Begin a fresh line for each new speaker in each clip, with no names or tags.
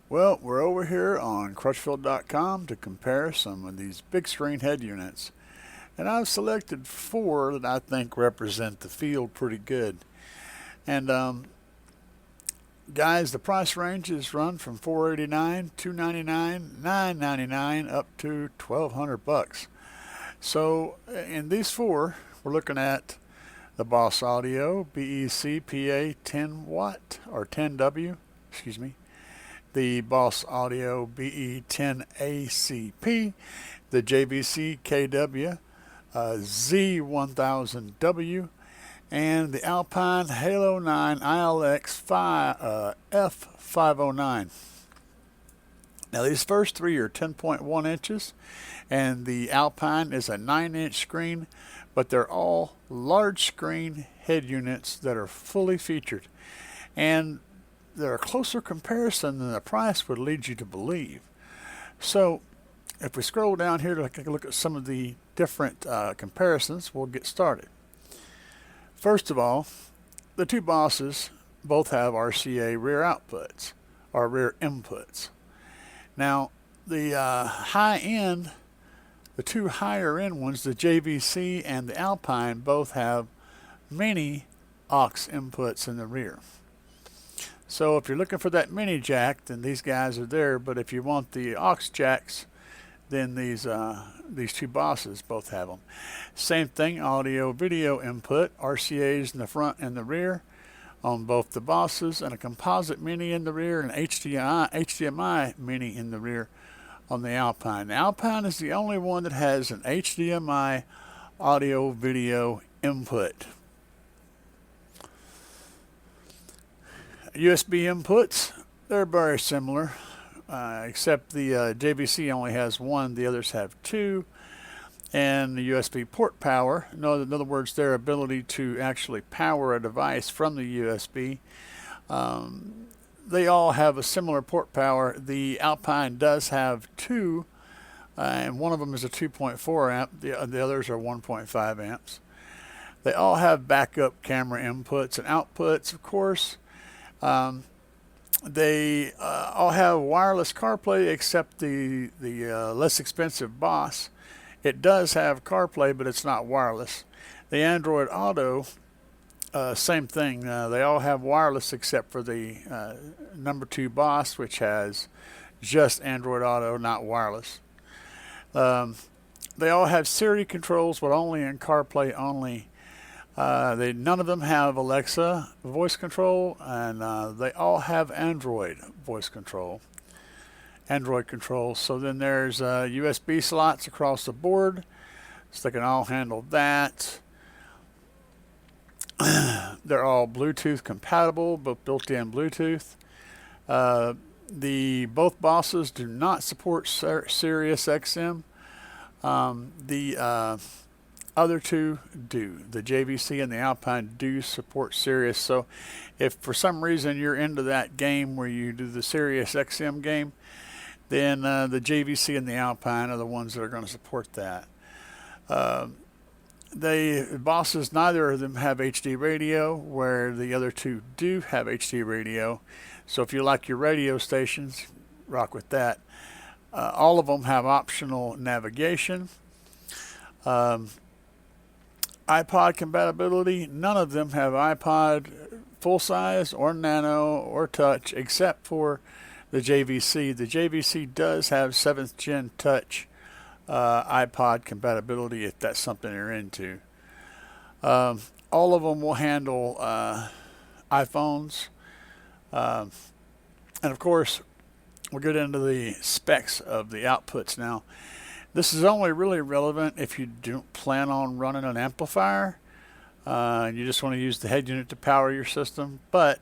Well, we're over here on Crutchfield.com to compare some of these big screen head units. And I've selected four that I think represent the field pretty good. And guys, the price ranges run from $489, $299, $999 up to $1,200. So in these four, we're looking at the Boss Audio BEC PA 10 watt or 10W, excuse me. The Boss Audio BE10ACP, the JVC KW Z1000W, and the Alpine Halo 9 ILX F509. Now these first three are 10.1 inches, and the Alpine is a 9-inch screen, but they're all large screen head units that are fully featured. And they're a closer comparison than the price would lead you to believe. So if we scroll down here to take a look at some of the different comparisons, we'll get started. First of all, the two Bosses both have RCA rear outputs or rear inputs. Now the high end, the two higher end ones, the JVC and the Alpine, both have mini aux inputs in the rear. So if you're looking for that mini jack, then these guys are there. But if you want the aux jacks, then these two Bosses both have them. Same thing, audio video input, RCA's in the front and the rear on both the Bosses, and a composite mini in the rear, and HDMI mini in the rear on the Alpine. The Alpine is the only one that has an HDMI audio video input. USB inputs, they're very similar, except the JVC only has one, the others have two. And the USB port power, in other words, their ability to actually power a device from the USB, they all have a similar port power. The Alpine does have two, and one of them is a 2.4 amp, the others are 1.5 amps. They all have backup camera inputs and outputs, of course. They all have wireless CarPlay except the less expensive Boss. It does have CarPlay, but it's not wireless. The Android Auto, same thing. They all have wireless except for the number 2 Boss, which has just Android Auto, not wireless. They all have Siri controls, but only in CarPlay only. None of them have Alexa voice control, and they all have Android voice control. Android controls. So then there's USB slots across the board, so they can all handle that. They're all Bluetooth compatible, both built-in Bluetooth. Both Bosses do not support Sirius XM. The other two do. The JVC and the Alpine do support Sirius. So if for some reason you're into that game where you do the Sirius XM game, then the JVC and the Alpine are the ones that are going to support that. The Bosses, neither of them have HD radio, where the other two do have HD radio. So if you like your radio stations, rock with that. All of them have optional navigation. iPod compatibility, none of them have iPod full size or nano or touch, except for the JVC. The JVC does have 7th gen touch iPod compatibility if that's something you're into. All of them will handle iPhones. And of course, we'll get into the specs of the outputs now. This is only really relevant if you don't plan on running an amplifier. You just want to use the head unit to power your system. But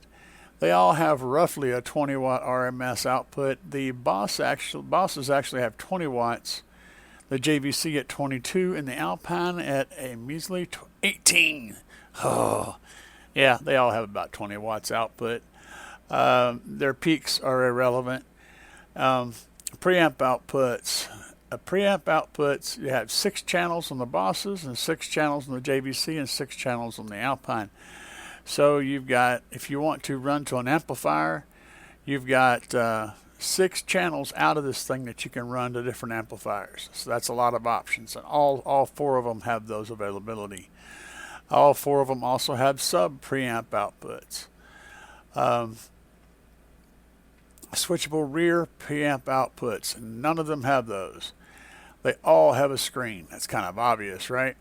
they all have roughly a 20 watt RMS output. The Bosses actually have 20 watts. The JVC at 22 and the Alpine at a measly 18. Oh, yeah, they all have about 20 watts output. Their peaks are irrelevant. Preamp outputs. You have 6 channels on the Bosses and 6 channels on the JVC and 6 channels on the Alpine. So you've got, if you want to run to an amplifier, you've got 6 channels out of this thing that you can run to different amplifiers. So that's a lot of options, and all 4 of them have those availability. All 4 of them also have sub preamp outputs. Switchable rear preamp outputs, and none of them have those. They all have a screen. That's kind of obvious, right?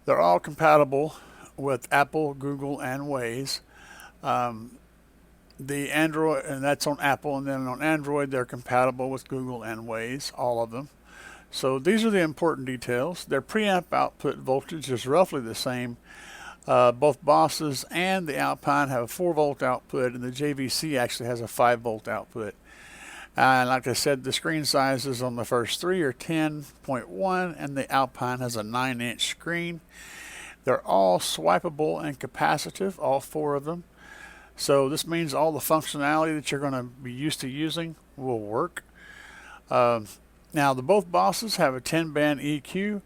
They're all compatible with Apple, Google, and Waze. The Android, and that's on Apple, and then on Android they're compatible with Google and Waze, all of them. So these are the important details. Their preamp output voltage is roughly the same. Both Bosses and the Alpine have a 4-volt output, and the JVC actually has a 5-volt output. And like I said, the screen sizes on the first 3 are 10.1, and the Alpine has a 9-inch screen. They're all swipeable and capacitive, all 4 of them. So this means all the functionality that you're going to be used to using will work. Now, both Bosses have a 10-band EQ,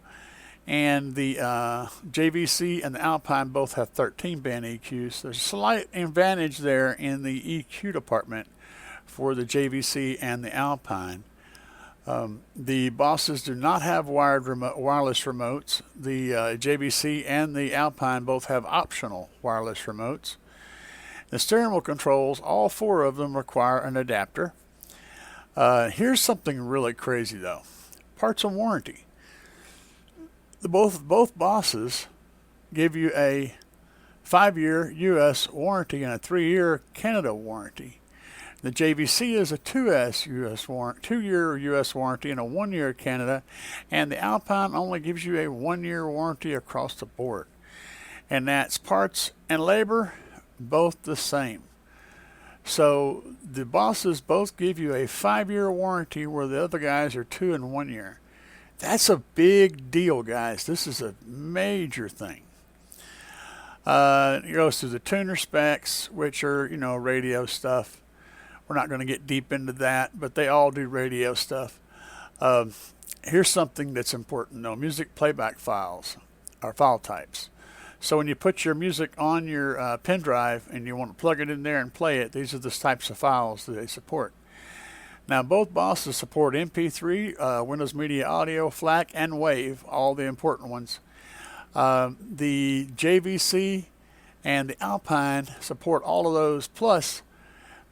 and the JVC and the Alpine both have 13-band EQs. There's a slight advantage there in the EQ department for the JVC and the Alpine. The Bosses do not have wireless remotes. The JVC and the Alpine both have optional wireless remotes. The steering wheel controls, all 4 of them require an adapter. Here's something really crazy though. Parts and warranty. Both Bosses give you a 5-year US warranty and a 3-year Canada warranty. The JVC is a 2-year US warranty and a 1-year Canada, and the Alpine only gives you a 1-year warranty across the board. And that's parts and labor, both the same. So the Bosses both give you a 5-year warranty, where the other guys are 2 and 1 year. That's a big deal, guys. This is a major thing. It goes through the tuner specs, which are, radio stuff. We're not going to get deep into that, but they all do radio stuff. Here's something that's important, though. Music playback files are file types. So when you put your music on your pen drive and you want to plug it in there and play it, these are the types of files that they support. Now, both Bosses support MP3, Windows Media Audio, FLAC, and WAV, all the important ones. The JVC and the Alpine support all of those, plus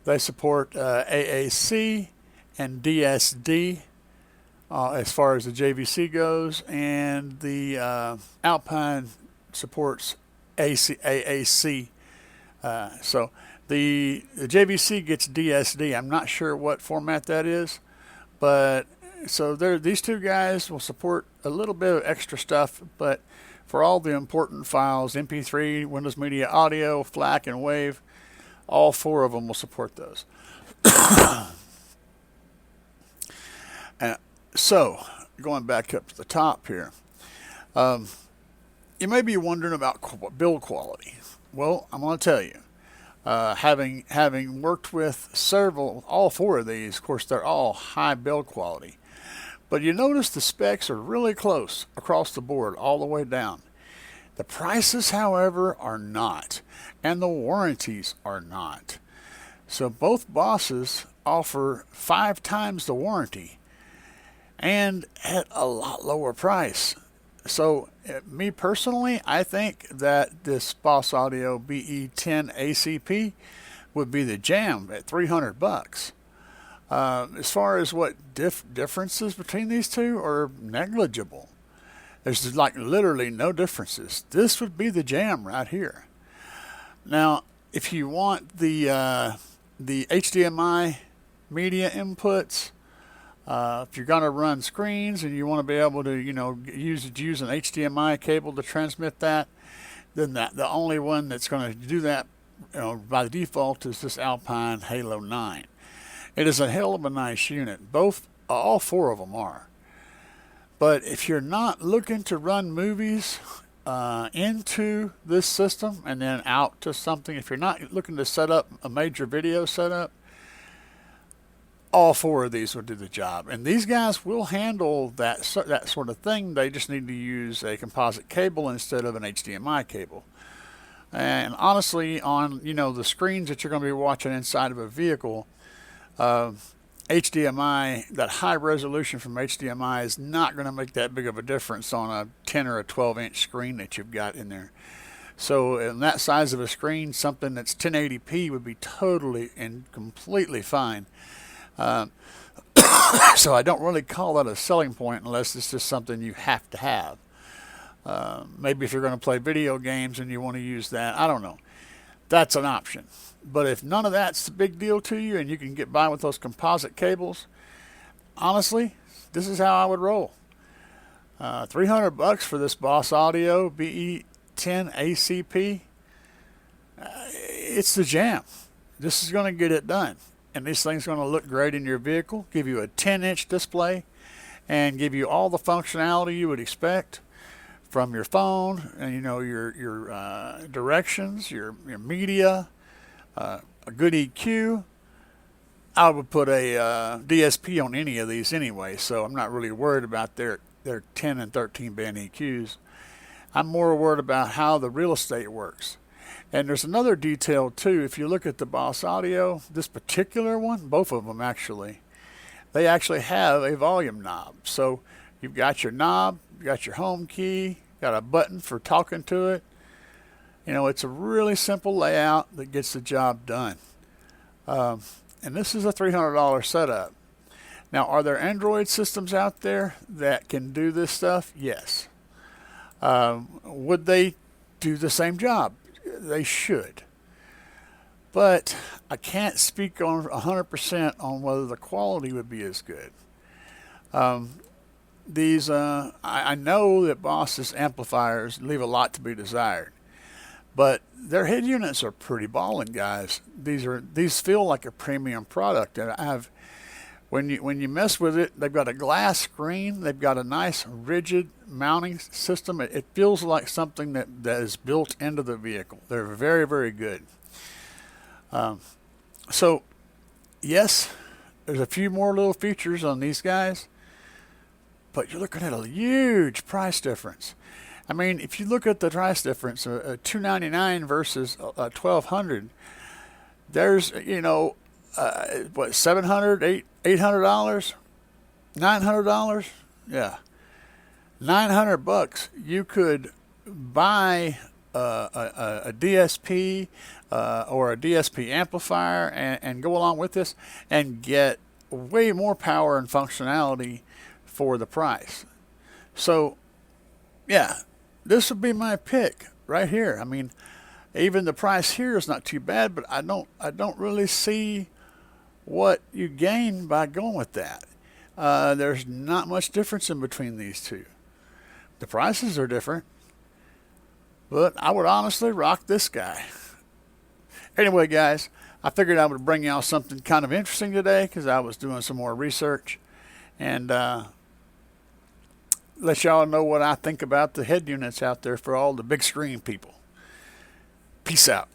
they support AAC and DSD as far as the JVC goes, and the Alpine supports AAC. So the JVC gets DSD. I'm not sure what format that is, but so these 2 guys will support a little bit of extra stuff, but for all the important files, MP3, Windows Media Audio, FLAC, and WAV, all 4 of them will support those. And so, going back up to the top here, you may be wondering about build quality. Well, I'm going to tell you, having worked with all 4 of these, of course, they're all high build quality. But you notice the specs are really close across the board, all the way down. The prices, however, are not, and the warranties are not. So both Bosses offer 5 times the warranty and at a lot lower price. So me personally, I think that this Boss Audio BE10 ACP would be the jam at $300. As far as what differences between these 2 are negligible. There's like literally no differences. This would be the jam right here. Now, if you want the HDMI media inputs, if you're going to run screens and you want to be able to, use an HDMI cable to transmit that, then the only one that's going to do that, by the default, is this Alpine Halo 9. It is a hell of a nice unit. All 4 of them are. But if you're not looking to run movies into this system and then out to something, if you're not looking to set up a major video setup, all 4 of these will do the job. And these guys will handle that sort of thing. They just need to use a composite cable instead of an HDMI cable. And honestly, on the screens that you're going to be watching inside of a vehicle, HDMI, that high resolution from HDMI is not going to make that big of a difference on a 10 or a 12-inch screen that you've got in there. So in that size of a screen, something that's 1080p would be totally and completely fine. So I don't really call that a selling point unless it's just something you have to have. Maybe if you're going to play video games and you want to use that, I don't know. That's an option. But if none of that's a big deal to you and you can get by with those composite cables, honestly, this is how I would roll. $300 for this Boss Audio BE10 ACP. It's the jam. This is going to get it done. And this thing's going to look great in your vehicle, give you a 10-inch display, and give you all the functionality you would expect from your phone, and your directions, your media, a good EQ. I would put a DSP on any of these anyway, so I'm not really worried about their 10 and 13 band EQs. I'm more worried about how the real estate works. And there's another detail too. If you look at the Boss Audio, this particular one, both of them actually, they actually have a volume knob. So you've got your knob, you've got your home key, got a button for talking to it. It's a really simple layout that gets the job done. And this is a $300 setup. Now, are there Android systems out there that can do this stuff? Yes. Would they do the same job? They should. But I can't speak on 100% on whether the quality would be as good. I know that Boss's amplifiers leave a lot to be desired, but their head units are pretty ballin', guys. These feel like a premium product, and when you mess with it, they've got a glass screen, they've got a nice rigid mounting system. It feels like something that is built into the vehicle. They're very, very good. So yes, there's a few more little features on these guys, but you're looking at a huge price difference. I mean, if you look at the price difference, $299 versus $1,200, there's $700, $800, $900, yeah, $900. You could buy a DSP or a DSP amplifier and go along with this and get way more power and functionality for the price. So yeah, this would be my pick right here. I mean, even the price here is not too bad, but I don't really see what you gain by going with that. There's not much difference in between these two. The prices are different, but I would honestly rock this guy. Anyway, guys, I figured I would bring y'all something kind of interesting today because I was doing some more research and let y'all know what I think about the head units out there for all the big screen people. Peace out.